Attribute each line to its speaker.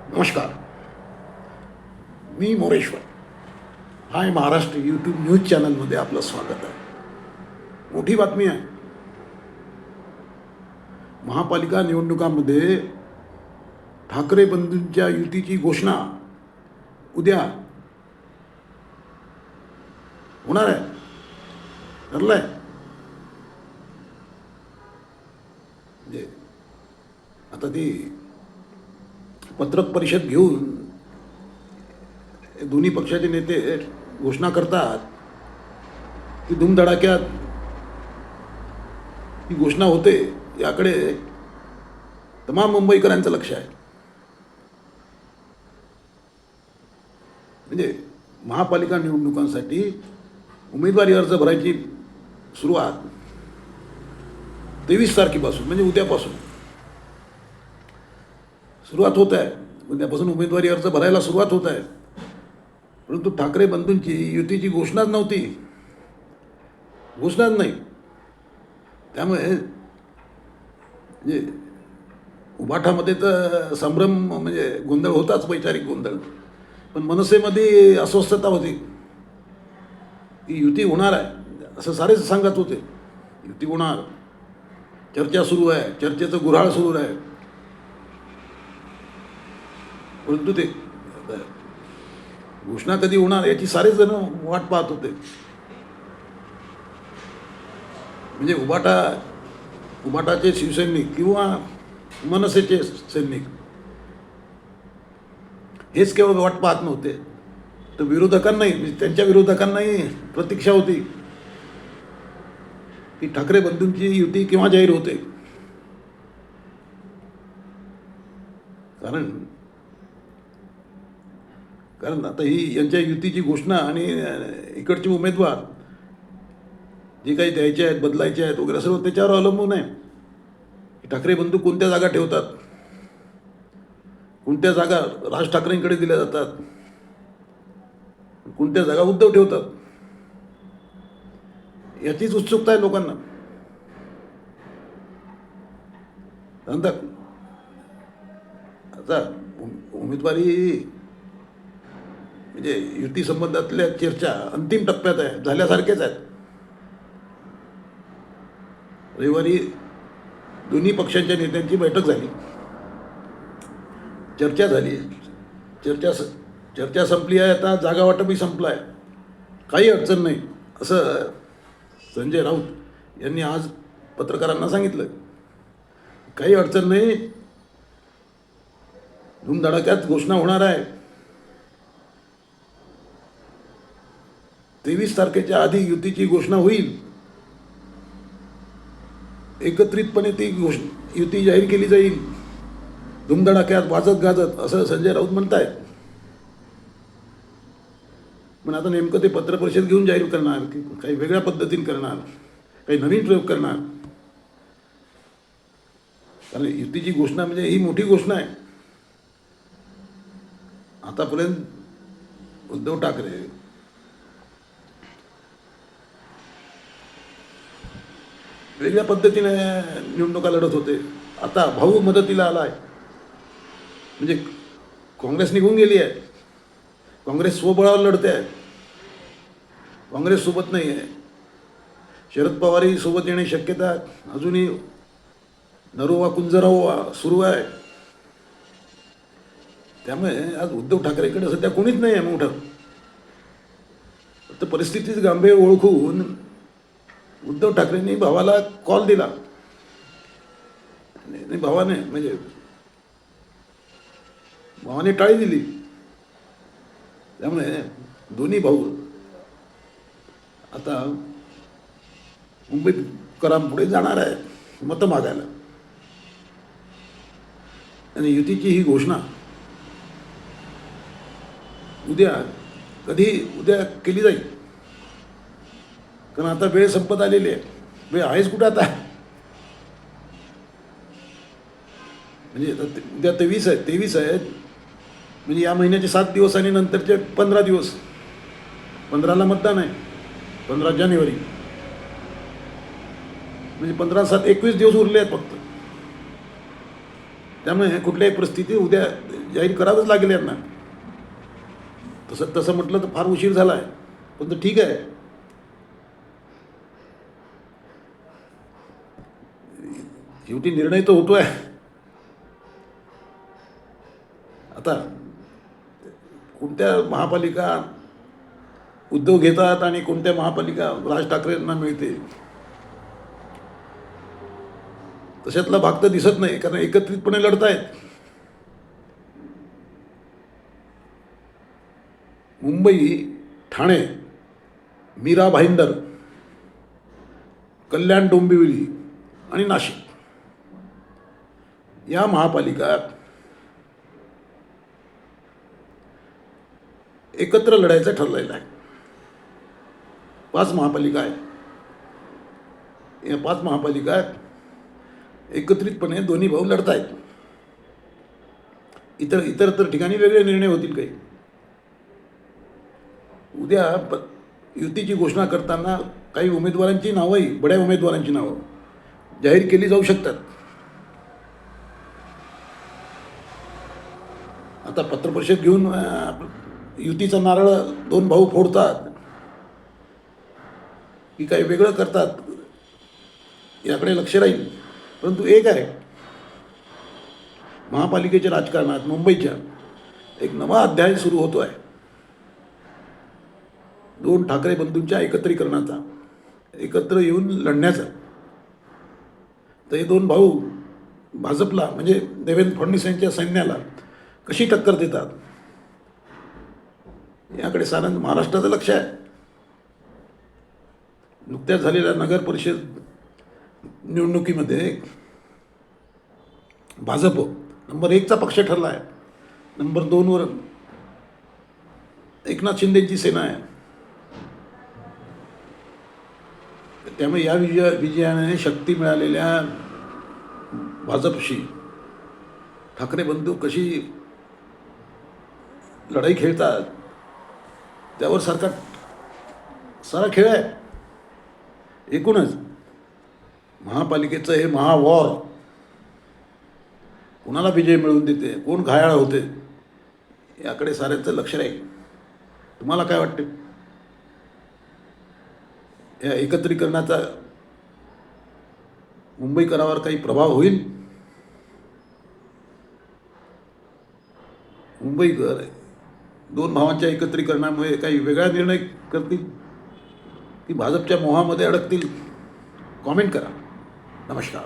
Speaker 1: नमस्कार. मी मोरेश्वर. हाय Maharashtra YouTube news चॅनलमध्ये आपलं स्वागत आहे. मोठी बातमी आहे. महापालिका निवडणुकांमध्ये ठाकरे बंधूंच्या युतीची घोषणा उद्या होणार आहे. ठरलंय. म्हणजे आता ती पत्रक परिषद घेऊन दोन्ही पक्षाचे नेते घोषणा करतात की धूमधडाक्यात ही घोषणा होते, याकडे तमाम मुंबईकरांचं लक्ष आहे. म्हणजे महापालिका निवडणुकांसाठी उमेदवारी अर्ज भरायची सुरुवात 23 तारखेपासून म्हणजे उद्यापासून सुरुवात होत आहे. उद्यापासून उमेदवारी अर्ज भरायला सुरुवात होत आहे. परंतु ठाकरे बंधूंची युतीची घोषणाच नव्हती. घोषणाच नाही. त्यामुळे म्हणजे उभाठामध्ये तर संभ्रम म्हणजे गोंधळ होताच, वैचारिक गोंधळ. पण मनसेमध्ये अस्वस्थता होती की युती होणार आहे असं सारेच सांगत होते. युती होणार, चर्चा सुरू आहे, चर्चेचं गुऱ्हाळ सुरू आहे. परंतु ते घोषणा कधी होणार याची सारेच जण वाट पाहत होते. म्हणजे उभाटाचे शिवसैनिक किंवा मनसेचे सैनिक हेच केवळ वाट पाहत नव्हते, तर विरोधकांनाही, म्हणजे त्यांच्या विरोधकांनाही प्रतीक्षा होती की ठाकरे बंधूंची युती केव्हा जाहीर होते. कारण आता ही यांच्या युतीची घोषणा आणि इकडचे उमेदवार जे काही द्यायचे आहेत, बदलायचे आहेत वगैरे सर्व त्याच्यावर अवलंबून आहे की ठाकरे बंधू कोणत्या जागा ठेवतात, कोणत्या जागा राज ठाकरेंकडे दिल्या जातात, कोणत्या जागा उद्धव ठेवतात, याचीच उत्सुकता आहे लोकांना. नंतर आता उमेदवारी म्हणजे युती संबंधातल्या चर्चा अंतिम टप्प्यात आहे, झाल्यासारखेच आहेत. रविवारी दोन्ही पक्षांच्या नेत्यांची बैठक झाली, चर्चा झाली. चर्चा संपली आहे. आता जागा वाटपही संपलं आहे. काही अडचण नाही असं संजय राऊत यांनी आज पत्रकारांना सांगितलं. काही अडचण नाही, धूमधडाक्यात घोषणा होणार आहे. 23 तारखेच्या आधी युतीची घोषणा होईल. एकत्रितपणे ती युती जाहीर केली जाईल, धूमधडाक्यात, वाजत गाजत, असं संजय राऊत म्हणतायत. पण आता नेमकं ते पत्रपरिषद घेऊन जाहीर करणार की काही वेगळ्या पद्धतीने करणार, काही नवीन प्रयोग करणार. कारण युतीची घोषणा म्हणजे ही मोठी घोषणा आहे. आतापर्यंत उद्धव ठाकरे वेगळ्या पद्धतीने निवडणुका लढत होते. आता भाऊ मदतीला आला आहे. म्हणजे काँग्रेस निघून गेली आहे. काँग्रेस स्वबळावर लढते आहे. काँग्रेस सोबत नाही आहे. शरद पवारही सोबत येण्याची शक्यता अजूनही नरोवा कुंजरोवा सुरू आहे. त्यामुळे आज उद्धव ठाकरेकडे सध्या कोणीच नाही आहे मोठं. तर परिस्थितीचं गांभीर्य ओळखून उद्धव ठाकरेंनी भावाला कॉल दिला. आणि भावाने टाळी दिली. त्यामुळे दोन्ही भाऊ आता मुंबईकरांपुढे जाणार आहे मतं मागायला. आणि युतीची ही घोषणा उद्या केली जाईल. कारण आता वेळ संपत आलेली आहे. वेळ आहेच कुठं आता. म्हणजे उद्या 23 आहेत. म्हणजे या महिन्याचे 7 दिवस आणि नंतरचे 15 दिवस. 15ला मतदान आहे, 15 जानेवारी. म्हणजे 15, 7, 21 दिवस उरले आहेत फक्त. त्यामुळे कुठल्याही परिस्थिती उद्या जाहीर करावंच लागेल यांना. तसं म्हटलं तर फार उशीर झाला आहे, पण तर ठीक आहे. शेवटी निर्णय तर होतोय. आता कोणत्या महापालिका उद्धव घेतात आणि कोणत्या महापालिका राज ठाकरेंना मिळते, तशातला भाग तर दिसत नाही, कारण एकत्रितपणे लढतायत. मुंबई, ठाणे, मीरा भाईंदर, कल्याण डोंबिवली आणि नाशिक या महापालिका एकत्र लढायचं ठरलेलं आहे. 5 महापालिका आहेत. या 5 महापालिका एकत्रितपणे दोन्ही भाऊ लढतायत. इतर ठिकाणी वेगळे निर्णय होतील काही. उद्या युतीची घोषणा करताना काही उमेदवारांची नावंही, बड्या उमेदवारांची नावं जाहीर केली जाऊ शकतात. आता पत्रपरिषद घेऊन युतीचा नारळ 2 भाऊ फोडतात की काही वेगळं करतात, याकडे लक्ष राहील. परंतु एक आहे, महापालिकेच्या राजकारणात मुंबईच्या एक नवा अध्याय सुरू होतो आहे. 2 ठाकरे बंधूंच्या एकत्रीकरणाचा, एकत्र येऊन लढण्याचा. तर हे 2 भाऊ भाजपला, म्हणजे देवेंद्र फडणवीस यांच्या सैन्याला कशी टक्कर देतात, याकडे साधारण महाराष्ट्राचं लक्ष आहे. नुकत्याच झालेल्या नगर परिषद निवडणुकीमध्ये भाजप नंबर 1चा पक्ष ठरला आहे. नंबर 2वर एकनाथ शिंदेची सेना आहे. त्यामुळे या विजयाने शक्ती मिळालेल्या भाजपशी ठाकरे बंधू कशी लढाई खेळतात, त्यावर सारा खेळ आहे. एकूणच महापालिकेचं हे महावॉर कोणाला विजय मिळवून देते, कोण घायाळ होते, याकडे साऱ्यांचं लक्ष राहील. तुम्हाला काय वाटते? या एकत्रीकरणाचा मुंबईकरांवर काही प्रभाव होईल? मुंबईकर 2 भावांच्या एकत्रीकरणामुळे काही वेगळा निर्णय करतील की भाजपच्या मोहामध्ये अडकतील? कॉमेंट करा. नमस्कार.